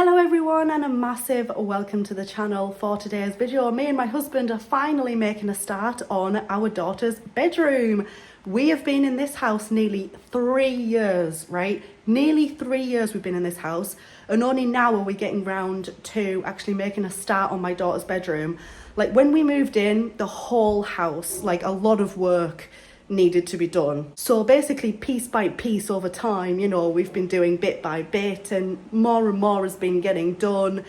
Hello everyone and a massive welcome to the channel. For today's video, me and my husband are finally making a start on our daughter's bedroom. We have been in this house nearly 3 years, right? Nearly 3 years we've been in this house, and only now are we getting round to actually making a start on my daughter's bedroom. Like when we moved in, the whole house, like a lot of work needed to be done. So basically piece by piece over time, you know, we've been doing bit by bit and more has been getting done.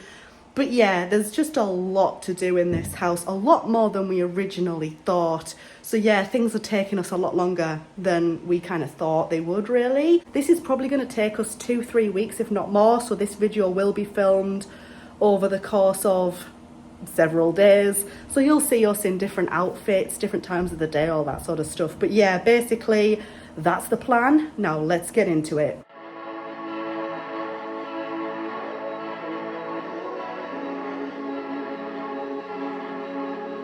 But yeah, there's just a lot to do in this house, a lot more than we originally thought. So yeah, things are taking us a lot longer than we kind of thought they would really. This is probably going to take us 2-3 weeks, if not more. So this video will be filmed over the course of several days, so you'll see us in different outfits, different times of the day, all that sort of stuff. But yeah, basically that's the plan. Now let's get into it.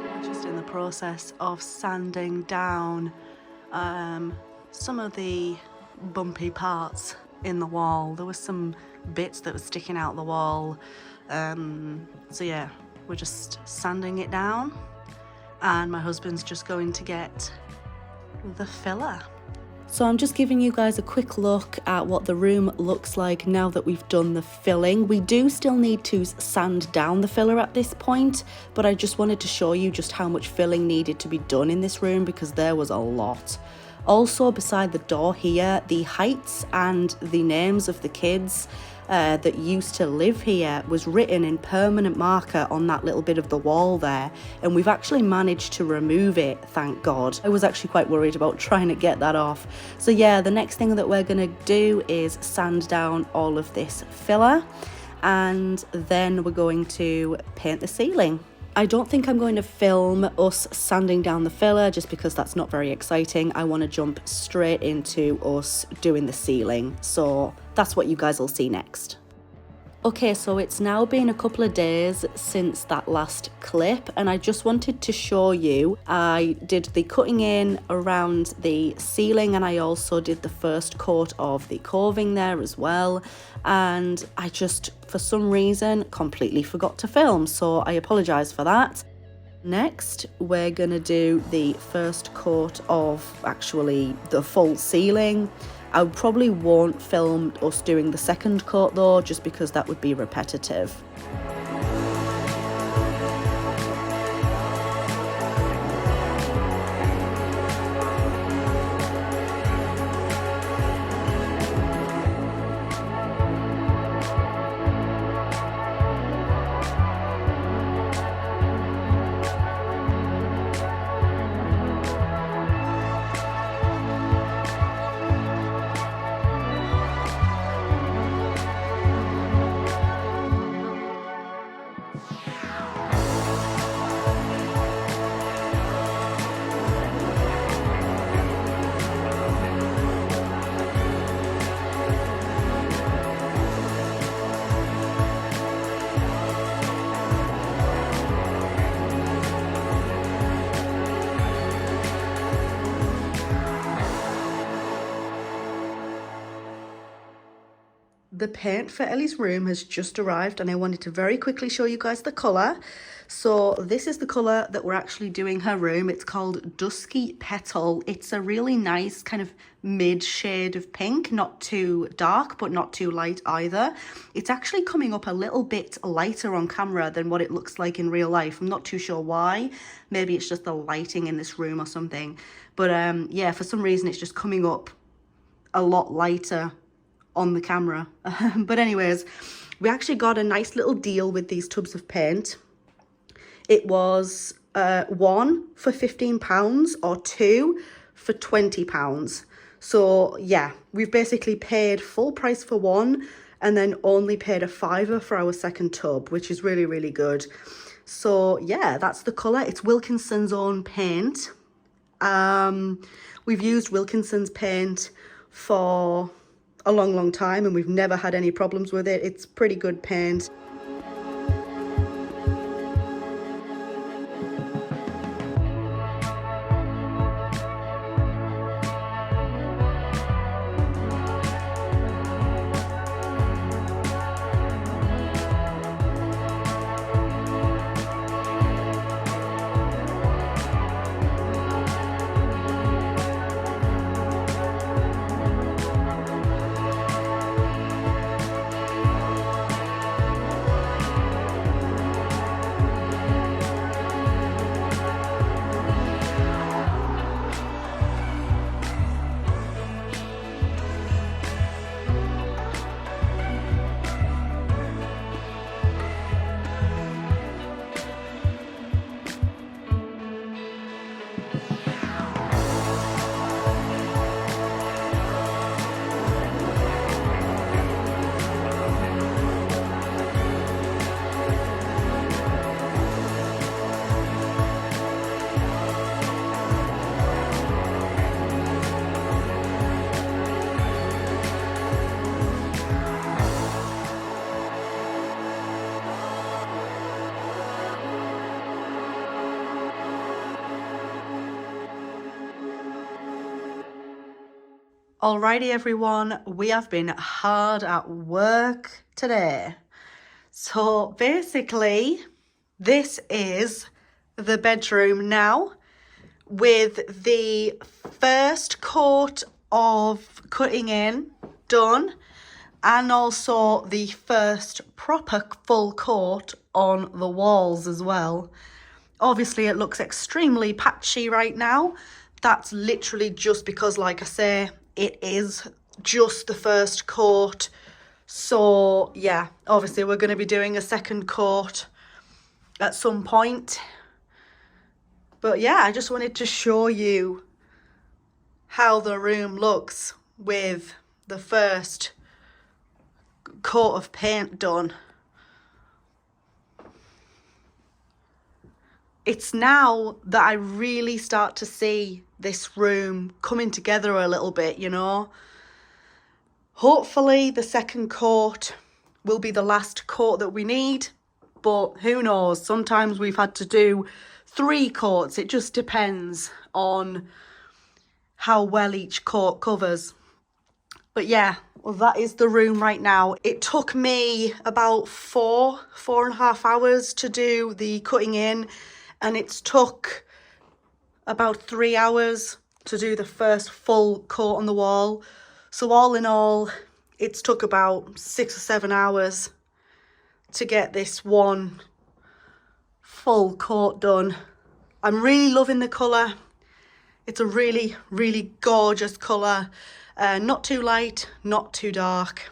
We're just in the process of sanding down some of the bumpy parts in the wall. There were some bits that were sticking out the wall, so yeah, we're just sanding it down, and my husband's just going to get the filler. So I'm just giving you guys a quick look at what the room looks like now that we've done the filling. We do still need to sand down the filler at this point, but I just wanted to show you just how much filling needed to be done in this room because there was a lot. Also, beside the door here, the heights and the names of the kids that used to live here was written in permanent marker on that little bit of the wall there, and we've actually managed to remove it, thank God. I was actually quite worried about trying to get that off. So yeah, the next thing that we're gonna do is sand down all of this filler, and then we're going to paint the ceiling. I don't think I'm going to film us sanding down the filler just because that's not very exciting. I want to jump straight into us doing the ceiling. So that's what you guys will see next. Okay, so it's now been a couple of days since that last clip, and I just wanted to show you, I did the cutting in around the ceiling, and I also did the first coat of the coving there as well, and I just, for some reason, completely forgot to film, so I apologise for that. Next, we're gonna do the first coat of actually the full ceiling. I probably won't film us doing the second coat though, just because that would be repetitive. The paint for Ellie's room has just arrived, and I wanted to very quickly show you guys the colour. So this is the colour that we're actually doing her room. It's called Dusky Petal. It's a really nice kind of mid shade of pink, not too dark but not too light either. It's actually coming up a little bit lighter on camera than what it looks like in real life. I'm not too sure why. Maybe it's just the lighting in this room or something. But yeah, for some reason it's just coming up a lot lighter on the camera. But anyways, we actually got a nice little deal with these tubs of paint. It was one for £15 or two for £20. So yeah, we've basically paid full price for one and then only paid a £5 for our second tub, which is really, really good. So yeah, that's the colour. It's Wilkinson's own paint. We've used Wilkinson's paint for a long time and we've never had any problems with it. It's pretty good paint. Alrighty everyone, we have been hard at work today. So basically, this is the bedroom now with the first coat of cutting in done and also the first proper full coat on the walls as well. Obviously it looks extremely patchy right now. That's literally just because, like I say, it is just the first coat. So yeah, obviously we're going to be doing a second coat at some point. But yeah, I just wanted to show you how the room looks with the first coat of paint done. It's now that I really start to see this room coming together a little bit, you know. Hopefully the second coat will be the last coat that we need, but who knows? Sometimes we've had to do 3 coats. It just depends on how well each coat covers. But yeah, well, that is the room right now. It took me about 4.5 hours to do the cutting in, and it's took about 3 hours to do the first full coat on the wall. So all in all, it's took about 6 or 7 hours to get this one full coat done. I'm really loving the colour. It's a really, really gorgeous colour. Not too light, not too dark.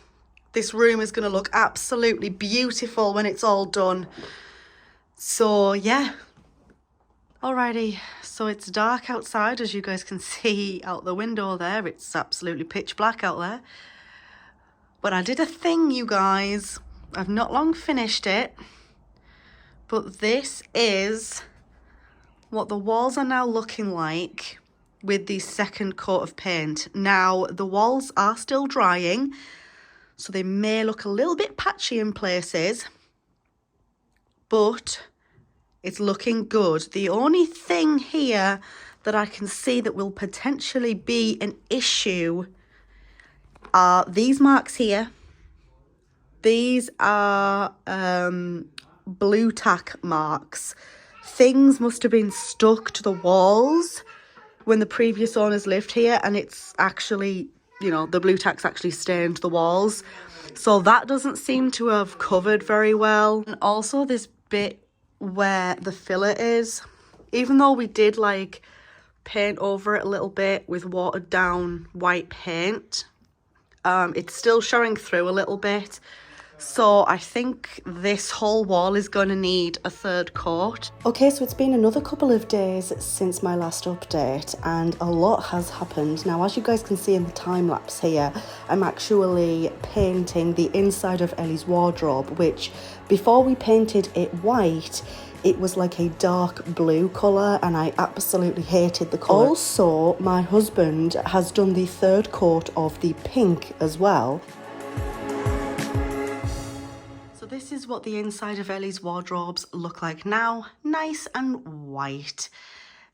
This room is going to look absolutely beautiful when it's all done. So yeah. Alrighty, so it's dark outside, as you guys can see out the window there. It's absolutely pitch black out there. But I did a thing, you guys. I've not long finished it. But this is what the walls are now looking like with the second coat of paint. Now, the walls are still drying, so they may look a little bit patchy in places. But it's looking good. The only thing here that I can see that will potentially be an issue are these marks here. These are blue tack marks. Things must have been stuck to the walls when the previous owners lived here, and it's actually, you know, the blue tack's actually stained the walls. So that doesn't seem to have covered very well. And also this bit where the filler is, even though we did like paint over it a little bit with watered down white paint, it's still showing through a little bit. So I think this whole wall is going to need a third coat. Okay, so it's been another couple of days since my last update and a lot has happened. Now, as you guys can see in the time lapse here, I'm actually painting the inside of Ellie's wardrobe, which before we painted it white, it was like a dark blue colour and I absolutely hated the colour. Also, my husband has done the third coat of the pink as well. This is what the inside of Ellie's wardrobes look like now, nice and white.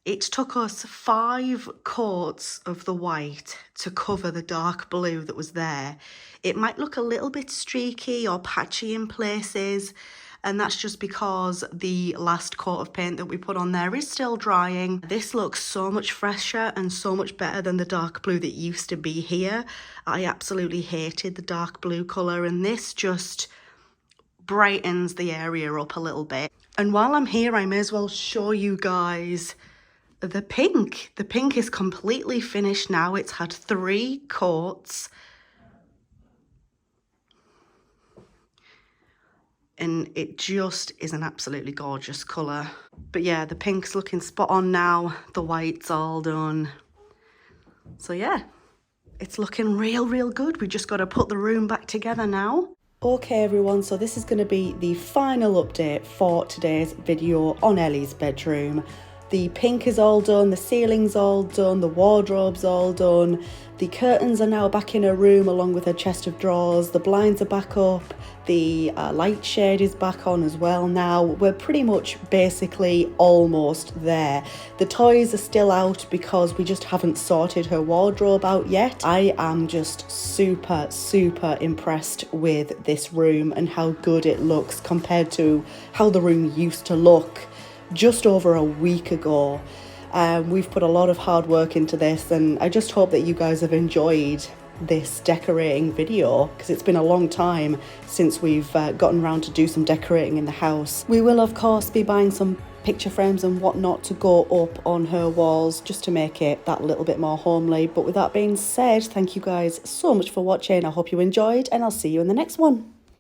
It took us 5 coats of the white to cover the dark blue that was there. It might look a little bit streaky or patchy in places, and that's just because the last coat of paint that we put on there is still drying. This looks so much fresher and so much better than the dark blue that used to be here. I absolutely hated the dark blue colour, and this just brightens the area up a little bit. And while I'm here, I may as well show you guys the pink. The pink is completely finished now. It's had 3 coats. And it just is an absolutely gorgeous colour. But yeah, the pink's looking spot on now. The white's all done. So yeah, it's looking real good. We just got to put the room back together now. Okay everyone, so this is going to be the final update for today's video on Ellie's bedroom. The pink is all done, the ceiling's all done, the wardrobe's all done. The curtains are now back in her room along with her chest of drawers. The blinds are back up. The light shade is back on as well now. We're pretty much basically almost there. The toys are still out because we just haven't sorted her wardrobe out yet. I am just super, super impressed with this room and how good it looks compared to how the room used to look just over a week ago. We've put a lot of hard work into this, and I just hope that you guys have enjoyed this decorating video, because it's been a long time since we've gotten around to do some decorating in the house. We will of course be buying some picture frames and whatnot to go up on her walls just to make it that little bit more homely. But with that being said, thank you guys so much for watching. I hope you enjoyed, and I'll see you in the next one.